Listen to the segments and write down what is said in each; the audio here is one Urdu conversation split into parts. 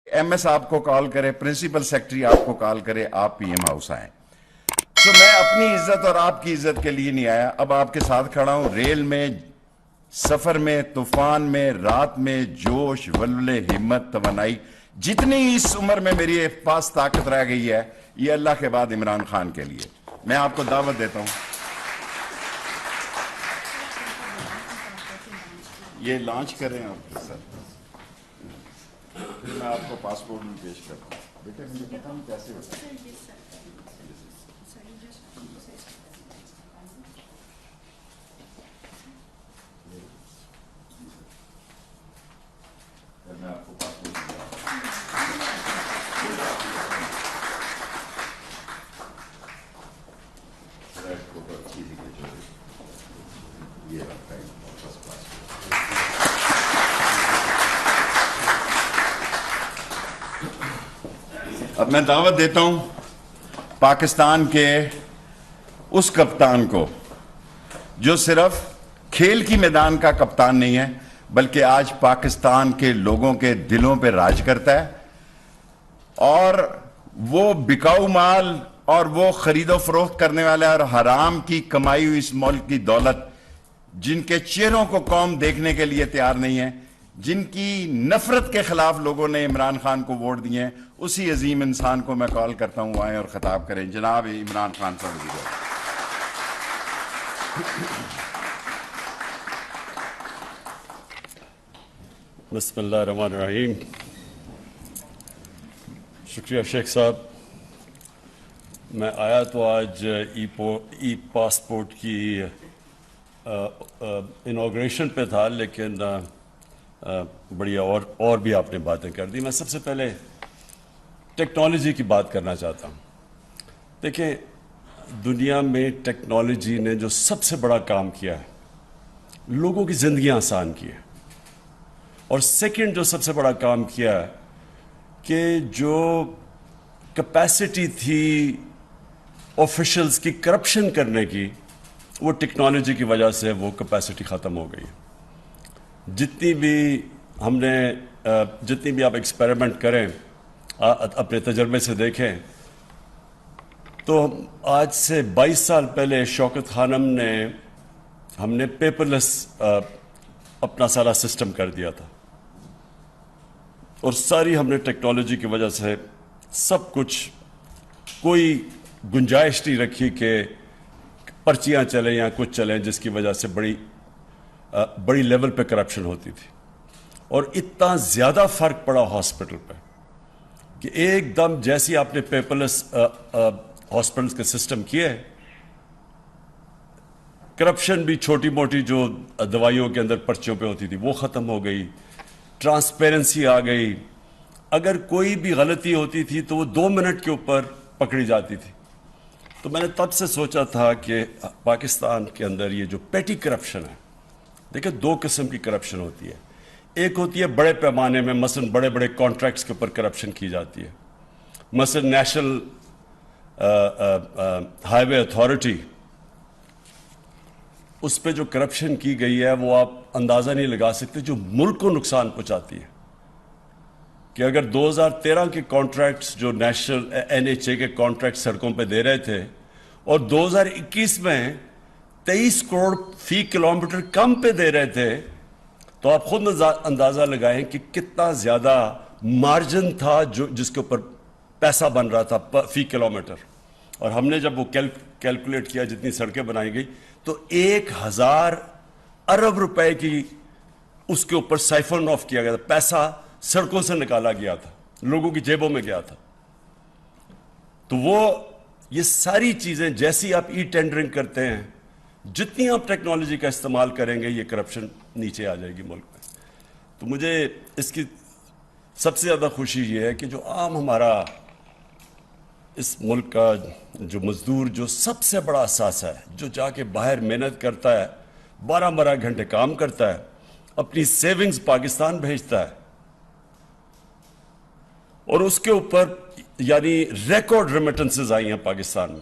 ایم ایس آپ کو کال کرے, پرنسپل سیکرٹری آپ کو کال کرے, آپ پی ایم ہاؤس آئیں. تو میں اپنی عزت اور آپ کی عزت کے لیے نہیں آیا, اب آپ کے ساتھ کھڑا ہوں. ریل میں, سفر میں, طوفان میں, رات میں, جوش, ولولے, ہمت, توانائی, جتنی اس عمر میں میری پاس طاقت رہ گئی ہے, یہ اللہ کے بعد عمران خان کے لیے. میں آپ کو دعوت دیتا ہوں, یہ لانچ کریں آپ کے ساتھ. پھر میں آپ کو پاسپورٹ بھی پیش کرتا ہوں. بیٹے مجھے پتا نہیں کیسے ہوتا ہے. میں آپ کو پاسپورٹ یہ رکھتا ہے. اب میں دعوت دیتا ہوں پاکستان کے اس کپتان کو جو صرف کھیل کی میدان کا کپتان نہیں ہے بلکہ آج پاکستان کے لوگوں کے دلوں پہ راج کرتا ہے, اور وہ بکاؤ مال اور وہ خرید و فروخت کرنے والے اور حرام کی کمائی ہوئی اس ملک کی دولت, جن کے چہروں کو قوم دیکھنے کے لیے تیار نہیں ہے, جن کی نفرت کے خلاف لوگوں نے عمران خان کو ووٹ دیے ہیں, اسی عظیم انسان کو میں کال کرتا ہوں آئیں اور خطاب کریں. جناب عمران خان صاحب. بسم اللہ الرحمن الرحیم. شکریہ شیخ صاحب. میں آیا تو آج ای پاسپورٹ کی انوگریشن پہ تھا, لیکن بڑی اور بھی آپ نے باتیں کر دی. میں سب سے پہلے ٹیکنالوجی کی بات کرنا چاہتا ہوں. دیکھیں, دنیا میں ٹیکنالوجی نے جو سب سے بڑا کام کیا ہے, لوگوں کی زندگیاں آسان کی ہے. اور سیکنڈ جو سب سے بڑا کام کیا ہے کہ جو کیپیسٹی تھی آفیشلز کی کرپشن کرنے کی, وہ ٹیکنالوجی کی وجہ سے وہ کیپیسٹی ختم ہو گئی. جتنی بھی آپ ایکسپیریمنٹ کریں, اپنے تجربے سے دیکھیں, تو آج سے 22 سال پہلے شوکت خانم نے ہم نے پیپر لیس اپنا سارا سسٹم کر دیا تھا, اور ساری ہم نے ٹیکنالوجی کی وجہ سے سب کچھ, کوئی گنجائش نہیں رکھی کہ پرچیاں چلیں یا کچھ چلیں, جس کی وجہ سے بڑی لیول پہ کرپشن ہوتی تھی. اور اتنا زیادہ فرق پڑا ہاسپٹل پہ کہ ایک دم جیسی آپ نے پیپر لیس ہاسپٹلس کے سسٹم کیے, کرپشن بھی چھوٹی موٹی جو دوائیوں کے اندر پرچیوں پہ ہوتی تھی وہ ختم ہو گئی, ٹرانسپیرنسی آ گئی. اگر کوئی بھی غلطی ہوتی تھی تو وہ 2 منٹ کے اوپر پکڑی جاتی تھی. تو میں نے تب سے سوچا تھا کہ پاکستان کے اندر یہ جو پیٹی کرپشن ہے, دیکھیں 2 قسم کی کرپشن ہوتی ہے. ایک ہوتی ہے بڑے پیمانے میں, مثلا بڑے بڑے کانٹریکٹس کے اوپر کرپشن کی جاتی ہے. مثلا نیشنل ہائی وے اتھارٹی, اس پہ جو کرپشن کی گئی ہے وہ آپ اندازہ نہیں لگا سکتے, جو ملک کو نقصان پہنچاتی ہے. کہ اگر 2013 کے کانٹریکٹس جو نیشنل NHA کے کانٹریکٹ سڑکوں پہ دے رہے تھے, اور 2021 میں 23 کروڑ فی کلومیٹر کم پہ دے رہے تھے, تو آپ خود اندازہ لگائیں کہ کتنا زیادہ مارجن تھا جس کے اوپر پیسہ بن رہا تھا فی کلومیٹر. اور ہم نے جب وہ کیلکولیٹ کیا جتنی سڑکیں بنائی گئی, تو 1000 ارب روپے کی اس کے اوپر سائفن آف کیا گیا تھا, پیسہ سڑکوں سے نکالا گیا تھا, لوگوں کی جیبوں میں گیا تھا. تو یہ ساری چیزیں جیسی آپ ای ٹینڈرنگ کرتے ہیں, جتنی آپ ٹیکنالوجی کا استعمال کریں گے, یہ کرپشن نیچے آ جائے گی ملک میں. تو مجھے اس کی سب سے زیادہ خوشی یہ ہے کہ جو عام ہمارا اس ملک کا جو مزدور, جو سب سے بڑا اثاثہ ہے, جو جا کے باہر محنت کرتا ہے, 12 گھنٹے کام کرتا ہے, اپنی سیونگز پاکستان بھیجتا ہے, اور اس کے اوپر یعنی ریکارڈ ریمیٹنسز آئی ہیں پاکستان میں.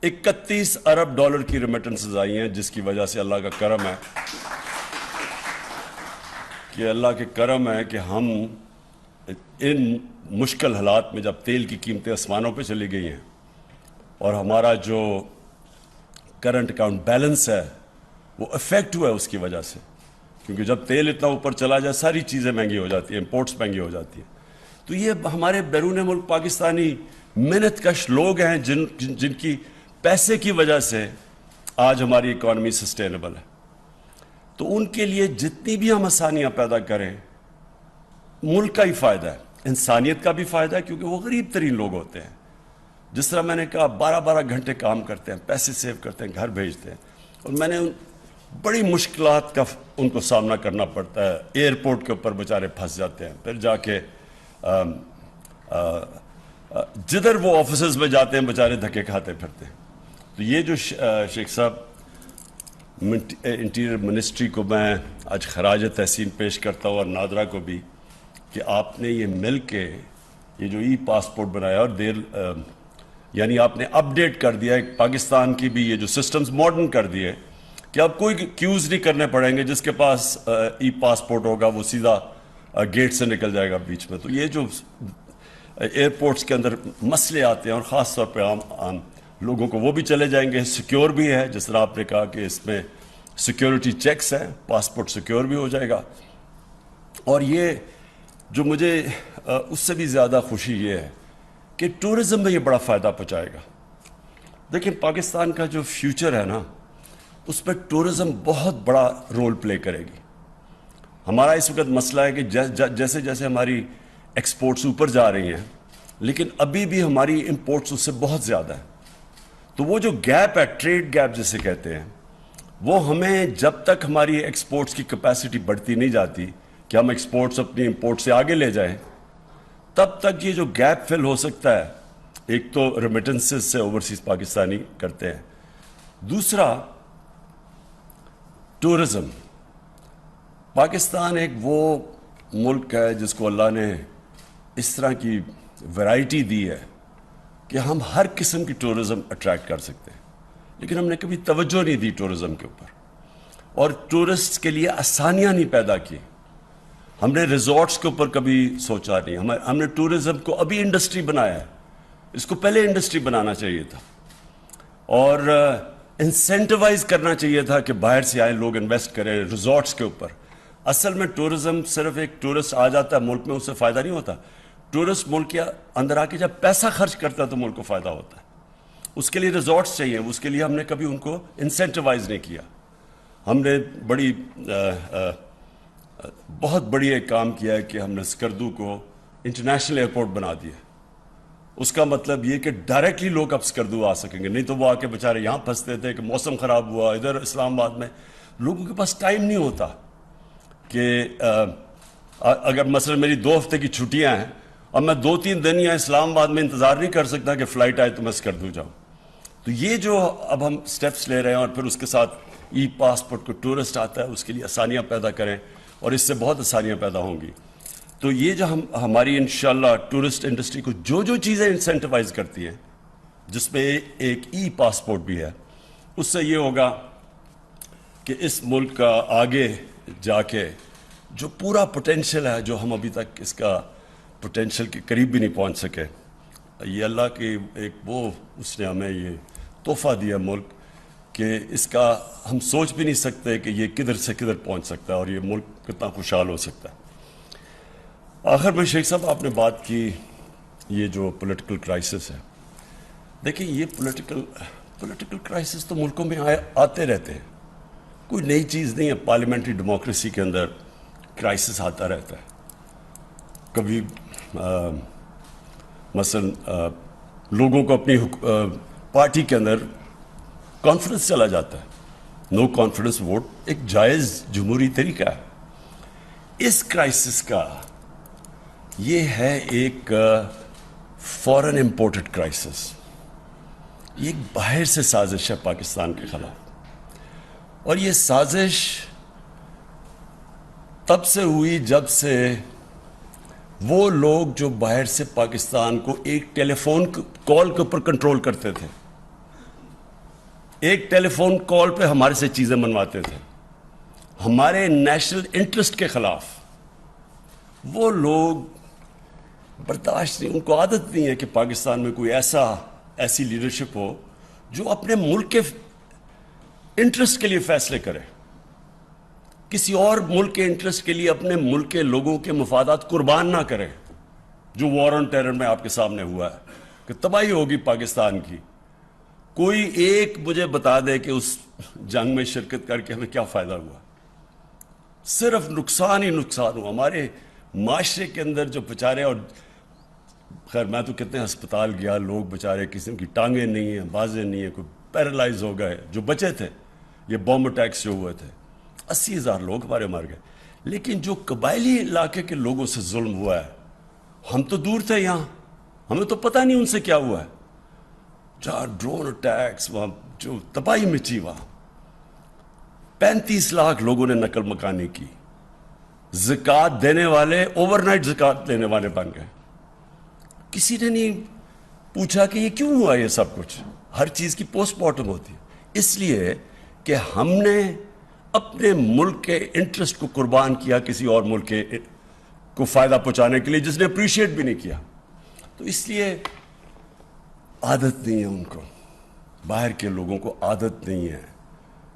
31 ارب ڈالر کی ریمیٹنسز آئی ہیں, جس کی وجہ سے اللہ کا کرم ہے کہ ہم ان مشکل حالات میں جب تیل کی قیمتیں آسمانوں پہ چلی گئی ہیں اور ہمارا جو کرنٹ اکاؤنٹ بیلنس ہے وہ افیکٹ ہوا ہے اس کی وجہ سے، کیونکہ جب تیل اتنا اوپر چلا جائے ساری چیزیں مہنگی ہو جاتی ہیں، امپورٹس مہنگی ہو جاتی ہیں. تو یہ ہمارے بیرون ملک پاکستانی محنت کش لوگ ہیں جن کی پیسے کی وجہ سے آج ہماری اکانومی سسٹینیبل ہے. تو ان کے لیے جتنی بھی ہم آسانیاں پیدا کریں ملک کا ہی فائدہ ہے، انسانیت کا بھی فائدہ ہے، کیونکہ وہ غریب ترین لوگ ہوتے ہیں. جس طرح میں نے کہا 12 گھنٹے کام کرتے ہیں، پیسے سیو کرتے ہیں، گھر بھیجتے ہیں، اور میں نے بڑی مشکلات کا ان کو سامنا کرنا پڑتا ہے. ایئرپورٹ کے اوپر بیچارے پھنس جاتے ہیں، پھر جا کے جدھر وہ آفیسز میں جاتے ہیں بیچارے دھکے کھاتے پھرتے ہیں. تو یہ جو شیخ صاحب انٹیریئر منسٹری کو میں آج خراج تحسین پیش کرتا ہوں، اور نادرا کو بھی، کہ آپ نے یہ مل کے یہ جو ای پاسپورٹ بنایا اور یعنی آپ نے اپڈیٹ کر دیا ہے پاکستان کی بھی یہ جو سسٹمز ماڈرن کر دیے کہ اب کوئی کیوز نہیں کرنے پڑیں گے. جس کے پاس ای پاسپورٹ ہوگا وہ سیدھا گیٹ سے نکل جائے گا بیچ میں. تو یہ جو ایئرپورٹس کے اندر مسئلے آتے ہیں اور خاص طور پہ عام لوگوں کو، وہ بھی چلے جائیں گے. سیکیور بھی ہے، جس طرح آپ نے کہا کہ اس میں سیکیورٹی چیکس ہیں، پاسپورٹ سیکیور بھی ہو جائے گا. اور یہ جو مجھے اس سے بھی زیادہ خوشی یہ ہے کہ ٹورزم میں یہ بڑا فائدہ پہنچائے گا. دیکھیں پاکستان کا جو فیوچر ہے نا، اس پہ ٹورزم بہت بڑا رول پلے کرے گی. ہمارا اس وقت مسئلہ ہے کہ جیسے جیسے ہماری ایکسپورٹس اوپر جا رہی ہیں، لیکن ابھی بھی ہماری امپورٹس اس سے بہت زیادہ ہیں. تو وہ جو گیپ ہے، ٹریڈ گیپ جسے کہتے ہیں، وہ ہمیں جب تک ہماری ایکسپورٹس کی کیپیسٹی بڑھتی نہیں جاتی کہ ہم ایکسپورٹس اپنی امپورٹ سے آگے لے جائیں، تب تک یہ جو گیپ فل ہو سکتا ہے. ایک تو ریمیٹنسز سے اوورسیز پاکستانی کرتے ہیں، دوسرا ٹورزم. پاکستان ایک وہ ملک ہے جس کو اللہ نے اس طرح کی ویرائٹی دی ہے کہ ہم ہر قسم کی ٹورزم اٹریکٹ کر سکتے ہیں، لیکن ہم نے کبھی توجہ نہیں دی ٹورزم کے اوپر، اور ٹورسٹ کے لیے آسانیاں نہیں پیدا کی. ہم نے ریزورٹس کے اوپر کبھی سوچا نہیں. ہم نے ٹورزم کو ابھی انڈسٹری بنایا ہے، اس کو پہلے انڈسٹری بنانا چاہیے تھا، اور انسینٹیوائز کرنا چاہیے تھا کہ باہر سے آئے لوگ انویسٹ کریں ریزورٹس کے اوپر. اصل میں ٹورزم صرف ایک ٹورسٹ آ جاتا ہے ملک میں، اس سے فائدہ نہیں ہوتا. ٹورسٹ ملک کے اندر آ کے جب پیسہ خرچ کرتا ہے تو ملک کو فائدہ ہوتا ہے. اس کے لیے ریزورٹس چاہیے، اس کے لیے ہم نے کبھی ان کو انسینٹیوائز نہیں کیا. ہم نے بہت بڑی ایک کام کیا ہے کہ ہم نے سکردو کو انٹرنیشنل ایئرپورٹ بنا دیا. اس کا مطلب یہ کہ ڈائریکٹلی لوگ اب سکردو آ سکیں گے، نہیں تو وہ آ کے بیچارے یہاں پھنستے تھے کہ موسم خراب ہوا. ادھر اسلام آباد میں لوگوں کے پاس ٹائم نہیں ہوتا کہ اگر مثلا میری 2 ہفتے کی چھٹیاں ہیں، اب میں 2-3 دن یا اسلام آباد میں انتظار نہیں کر سکتا کہ فلائٹ آئے تو میں سکردو جاؤں. تو یہ جو اب ہم سٹیپس لے رہے ہیں، اور پھر اس کے ساتھ ای پاسپورٹ کو ٹورسٹ آتا ہے اس کے لیے آسانیاں پیدا کریں، اور اس سے بہت آسانیاں پیدا ہوں گی. تو یہ جو ہماری انشاءاللہ ٹورسٹ انڈسٹری کو جو چیزیں انسینٹیوائز کرتی ہیں، جس میں ایک ای پاسپورٹ بھی ہے، اس سے یہ ہوگا کہ اس ملک کا آگے جا کے جو پورا پوٹینشیل ہے، جو ہم ابھی تک اس کا پوٹینشیل کے قریب بھی نہیں پہنچ سکے، یہ اللہ کی ایک وہ اس نے ہمیں یہ تحفہ دیا ملک کہ اس کا ہم سوچ بھی نہیں سکتے کہ یہ کدھر سے کدھر پہنچ سکتا ہے اور یہ ملک کتنا خوشحال ہو سکتا ہے. آخر میں شیخ صاحب آپ نے بات کی یہ جو پولیٹیکل کرائسس ہے. دیکھیں یہ پولیٹیکل کرائسس تو ملکوں میں آتے رہتے ہیں، کوئی نئی چیز نہیں ہے. پارلیمنٹری ڈیموکریسی کے اندر کرائسس آتا رہتا ہے. کبھی مثلا لوگوں کو اپنی پارٹی کے اندر کانفیڈنس چلا جاتا ہے. نو کانفیڈنس ووٹ ایک جائز جمہوری طریقہ ہے. اس کرائسس کا یہ ہے ایک فورن امپورٹڈ کرائسس. یہ ایک باہر سے سازش ہے پاکستان کے خلاف، اور یہ سازش تب سے ہوئی جب سے وہ لوگ جو باہر سے پاکستان کو ایک ٹیلی فون کال کے اوپر کنٹرول کرتے تھے، ایک ٹیلی فون کال پہ ہمارے سے چیزیں منواتے تھے ہمارے نیشنل انٹرسٹ کے خلاف، وہ لوگ برداشت نہیں, ان کو عادت نہیں ہے کہ پاکستان میں کوئی ایسی لیڈرشپ ہو جو اپنے ملک کے انٹرسٹ کے لیے فیصلے کرے, کسی اور ملک کے انٹرسٹ کے لیے اپنے ملک کے لوگوں کے مفادات قربان نہ کرے, جو وار آن ٹیرر میں آپ کے سامنے ہوا ہے کہ تباہی ہوگی پاکستان کی. کوئی ایک مجھے بتا دے کہ اس جنگ میں شرکت کر کے ہمیں کیا فائدہ ہوا؟ صرف نقصان ہی نقصان ہوا ہمارے معاشرے کے اندر. جو بیچارے, اور خیر میں تو کتنے ہسپتال گیا, لوگ بیچارے کسی کی ٹانگیں نہیں ہیں, بازیں نہیں ہیں, کوئی پیرالائز ہو گئے جو بچے تھے. یہ بم اٹیکس جو ہوئے تھے 80,000 لوگ ہمارے مر گئے. لیکن جو قبائلی علاقے کے لوگوں سے ظلم ہوا ہے, ہم تو دور تھے یہاں, ہمیں تو پتہ نہیں ان سے کیا ہوا ہے. جہاں ڈرون اٹیکس, وہاں جو تباہی مچی, وہاں 35 لاکھ لوگوں نے نقل مکانی کی. زکوٰۃ دینے والے اوور نائٹ زکوٰۃ لینے والے بن گئے. کسی نے نہیں پوچھا کہ یہ کیوں ہوا یہ سب کچھ. ہر چیز کی پوسٹ مارٹم ہوتی ہے, اس لیے کہ ہم نے اپنے ملک کے انٹرسٹ کو قربان کیا کسی اور ملک کے کو فائدہ پہنچانے کے لیے, جس نے اپریشیٹ بھی نہیں کیا. تو اس لیے عادت نہیں ہے ان کو, باہر کے لوگوں کو عادت نہیں ہے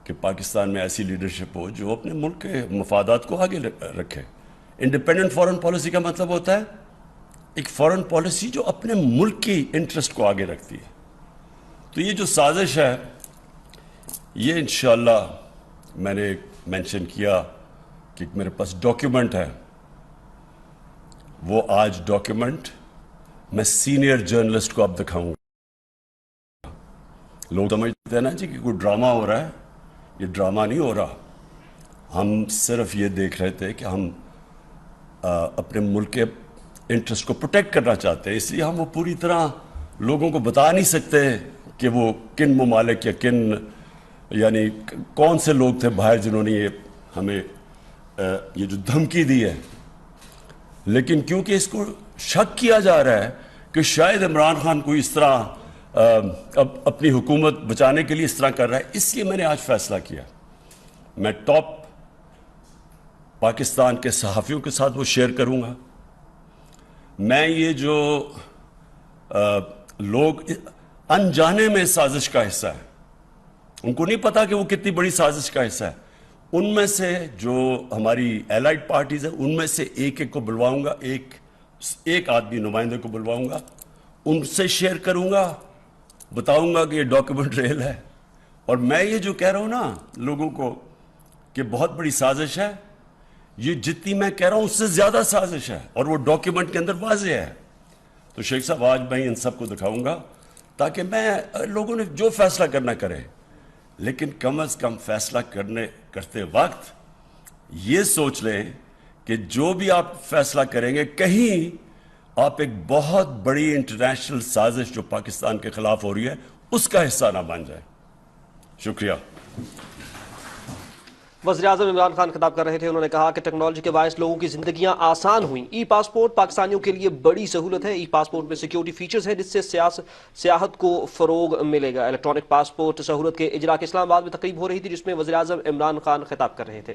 کہ پاکستان میں ایسی لیڈرشپ ہو جو اپنے ملک کے مفادات کو آگے رکھے. انڈیپینڈنٹ فارن پالیسی کا مطلب ہوتا ہے ایک فارن پالیسی جو اپنے ملک کی انٹرسٹ کو آگے رکھتی ہے. تو یہ جو سازش ہے, یہ انشاءاللہ میں نے مینشن کیا کہ میرے پاس ڈاکیومنٹ ہے. وہ آج ڈاکیومنٹ میں سینئر جرنلسٹ کو اب دکھاؤں گا. لوگ سمجھتے ہیں نا جی کہ کوئی ڈرامہ ہو رہا ہے, یہ ڈرامہ نہیں ہو رہا. ہم صرف یہ دیکھ رہے تھے کہ ہم اپنے ملک کے انٹرسٹ کو پروٹیکٹ کرنا چاہتے ہیں, اس لیے ہم وہ پوری طرح لوگوں کو بتا نہیں سکتے کہ وہ کن ممالک یا یعنی کون سے لوگ تھے باہر جنہوں نے یہ ہمیں یہ جو دھمکی دی ہے. لیکن کیونکہ اس کو شک کیا جا رہا ہے کہ شاید عمران خان کو اس طرح اپنی حکومت بچانے کے لیے اس طرح کر رہا ہے, اس لیے میں نے آج فیصلہ کیا. میں ٹاپ پاکستان کے صحافیوں کے ساتھ وہ شیئر کروں گا. میں یہ جو لوگ انجانے میں سازش کا حصہ ہیں, ان کو نہیں پتا کہ وہ کتنی بڑی سازش کا حصہ ہے, ان میں سے جو ہماری ایلائڈ پارٹیز ہیں ان میں سے ایک کو بلواؤں گا, ایک آدمی نمائندے کو بلواؤں گا, ان سے شیئر کروں گا, بتاؤں گا کہ یہ ڈاکیومنٹ ریل ہے. اور میں یہ جو کہہ رہا ہوں نا لوگوں کو کہ بہت بڑی سازش ہے, یہ جتنی میں کہہ رہا ہوں اس سے زیادہ سازش ہے, اور وہ ڈاکیومنٹ کے اندر واضح ہے. تو شیخ صاحب آج میں ان سب کو دکھاؤں گا تاکہ لوگوں نے جو فیصلہ کرنا کرے, لیکن کم از کم فیصلہ کرتے وقت یہ سوچ لیں کہ جو بھی آپ فیصلہ کریں گے کہیں آپ ایک بہت بڑی انٹرنیشنل سازش جو پاکستان کے خلاف ہو رہی ہے اس کا حصہ نہ بن جائے. شکریہ. وزیراعظم عمران خان خطاب کر رہے تھے. انہوں نے کہا کہ ٹیکنالوجی کے باعث لوگوں کی زندگیاں آسان ہوئیں. ای پاسپورٹ پاکستانیوں کے لیے بڑی سہولت ہے. ای پاسپورٹ میں سیکیورٹی فیچرز ہیں جس سے سیاحت کو فروغ ملے گا. الیکٹرانک پاسپورٹ سہولت کے اجرا کی اسلام آباد میں تقریب ہو رہی تھی جس میں وزیراعظم عمران خان خطاب کر رہے تھے.